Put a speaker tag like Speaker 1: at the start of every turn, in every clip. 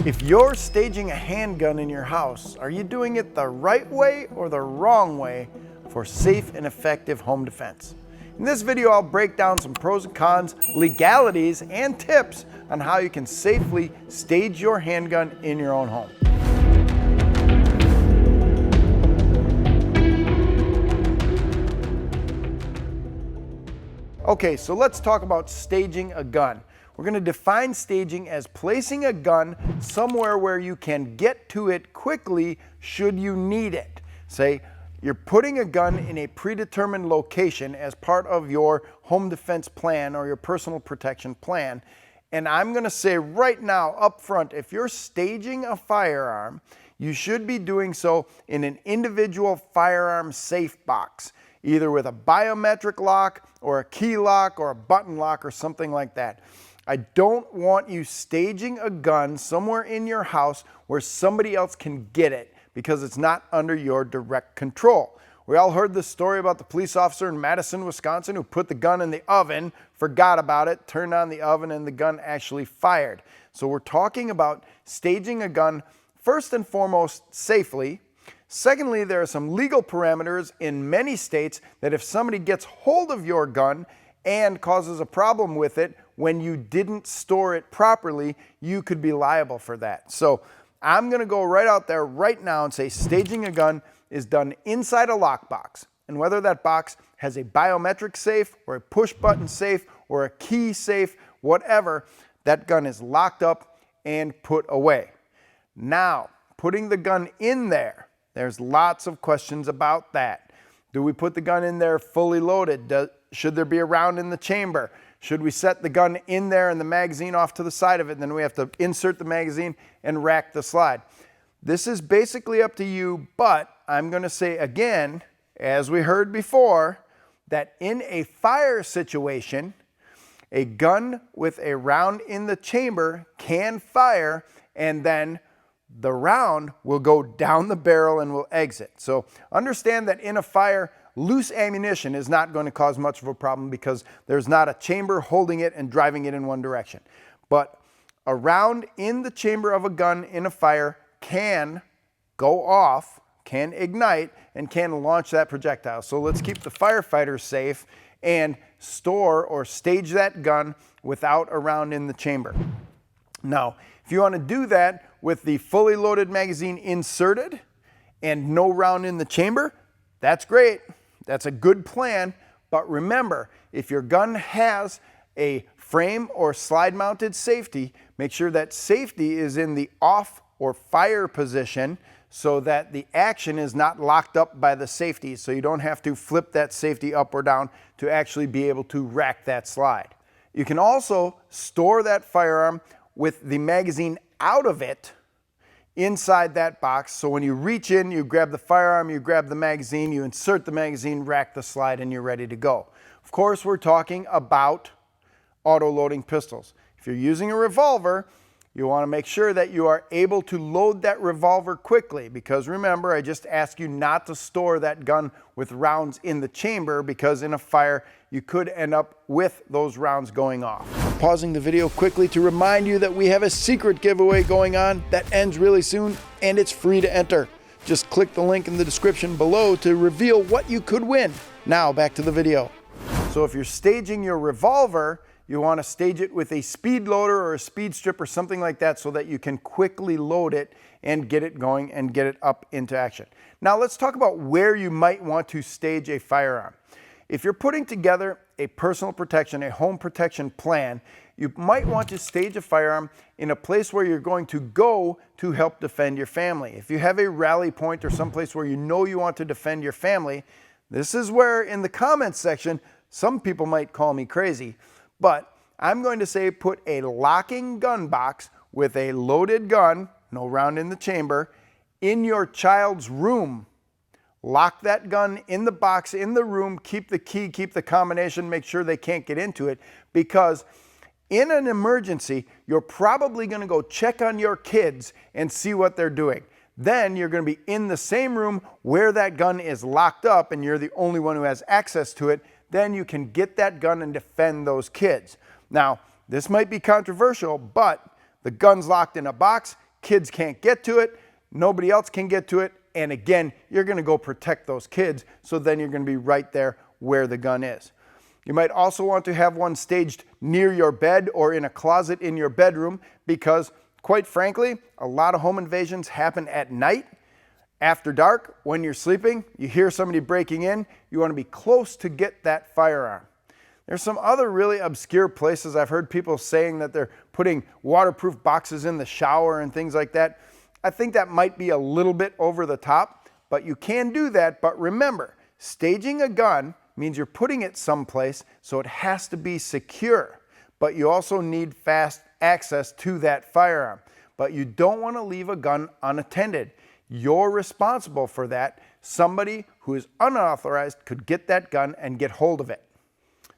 Speaker 1: If you're staging a handgun in your house, are you doing it the right way or the wrong way for safe and effective home defense? In this video, I'll break down some pros and cons, legalities, and tips on how you can safely stage your handgun in your own home. Okay, so let's talk about staging a gun. We're going to define staging as placing a gun somewhere where you can get to it quickly should you need it. Say you're putting a gun in a predetermined location as part of your home defense plan or your personal protection plan. And I'm going to say right now up front, if you're staging a firearm, you should be doing so in an individual firearm safe box, either with a biometric lock or a key lock or a button lock or something like that. I don't want you staging a gun somewhere in your house where somebody else can get it because it's not under your direct control. We all heard this story about the police officer in Madison, Wisconsin who put the gun in the oven, forgot about it, turned on the oven, and the gun actually fired. So we're talking about staging a gun first and foremost safely. Secondly, there are some legal parameters in many states that if somebody gets hold of your gun and causes a problem with it when you didn't store it properly, you could be liable for that. So I'm going to go right out there right now and say staging a gun is done inside a lockbox. And whether that box has a biometric safe or a push button safe or a key safe, whatever, that gun is locked up and put away. Now, putting the gun in there, there's lots of questions about that. Do we put the gun in there fully loaded? Should there be a round in the chamber? Should we set the gun in there and the magazine off to the side of it? Then we have to insert the magazine and rack the slide. This is basically up to you, but I'm going to say again, as we heard before, that in a fire situation, a gun with a round in the chamber can fire, and then the round will go down the barrel and will exit. So understand that in a fire, loose ammunition is not going to cause much of a problem because there's not a chamber holding it and driving it in one direction. But a round in the chamber of a gun in a fire can go off, can ignite, and can launch that projectile. So let's keep the firefighters safe and store or stage that gun without a round in the chamber. Now, if you want to do that with the fully loaded magazine inserted and no round in the chamber, that's great. That's a good plan, but remember, if your gun has a frame or slide mounted safety, make sure that safety is in the off or fire position so that the action is not locked up by the safety, so you don't have to flip that safety up or down to actually be able to rack that slide. You can also store that firearm with the magazine out of it inside that box, so when you reach in, you grab the firearm, you grab the magazine, you insert the magazine, rack the slide, and you're ready to go. Of course, we're talking about auto-loading pistols. If you're using a revolver, you want to make sure that you are able to load that revolver quickly, because remember, I just asked you not to store that gun with rounds in the chamber, because in a fire, you could end up with those rounds going off. I'm pausing the video quickly to remind you that we have a secret giveaway going on that ends really soon, and it's free to enter. Just click the link in the description below to reveal what you could win. Now back to the video. So if you're staging your revolver, you want to stage it with a speed loader or a speed strip or something like that so that you can quickly load it and get it going and get it up into action. Now let's talk about where you might want to stage a firearm. If you're putting together a personal protection, a home protection plan, you might want to stage a firearm in a place where you're going to go to help defend your family. If you have a rally point or someplace where you know you want to defend your family, this is where in the comments section, some people might call me crazy, but I'm going to say put a locking gun box with a loaded gun, no round in the chamber, in your child's room. Lock that gun in the box, in the room, keep the key, keep the combination, make sure they can't get into it, because in an emergency, you're probably going to go check on your kids and see what they're doing. Then you're going to be in the same room where that gun is locked up and you're the only one who has access to it. Then you can get that gun and defend those kids. Now, this might be controversial, but the gun's locked in a box, kids can't get to it, nobody else can get to it, and again, you're going to go protect those kids, so then you're going to be right there where the gun is. You might also want to have one staged near your bed or in a closet in your bedroom because, quite frankly, a lot of home invasions happen at night. After dark, when you're sleeping, you hear somebody breaking in, you want to be close to get that firearm. There's some other really obscure places. I've heard people saying that they're putting waterproof boxes in the shower and things like that. I think that might be a little bit over the top, but you can do that. But remember, staging a gun means you're putting it someplace, so it has to be secure. But you also need fast access to that firearm. But you don't want to leave a gun unattended. You're responsible for that. Somebody who is unauthorized could get that gun and get hold of it.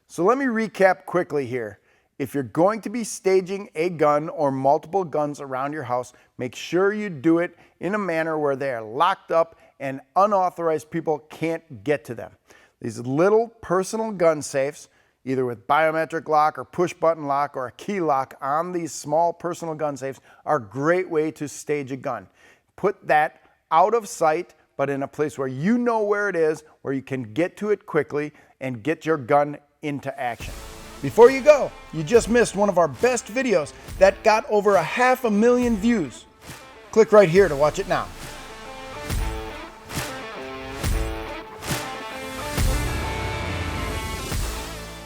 Speaker 1: So let me recap quickly here. If you're going to be staging a gun or multiple guns around your house, make sure you do it in a manner where they are locked up and unauthorized people can't get to them. These little personal gun safes, either with biometric lock or push button lock or a key lock on these small personal gun safes, are a great way to stage a gun. Put that out of sight, but in a place where you know where it is, where you can get to it quickly and get your gun into action. Before you go, you just missed one of our best videos that got over 500,000 views. Click right here to watch it now.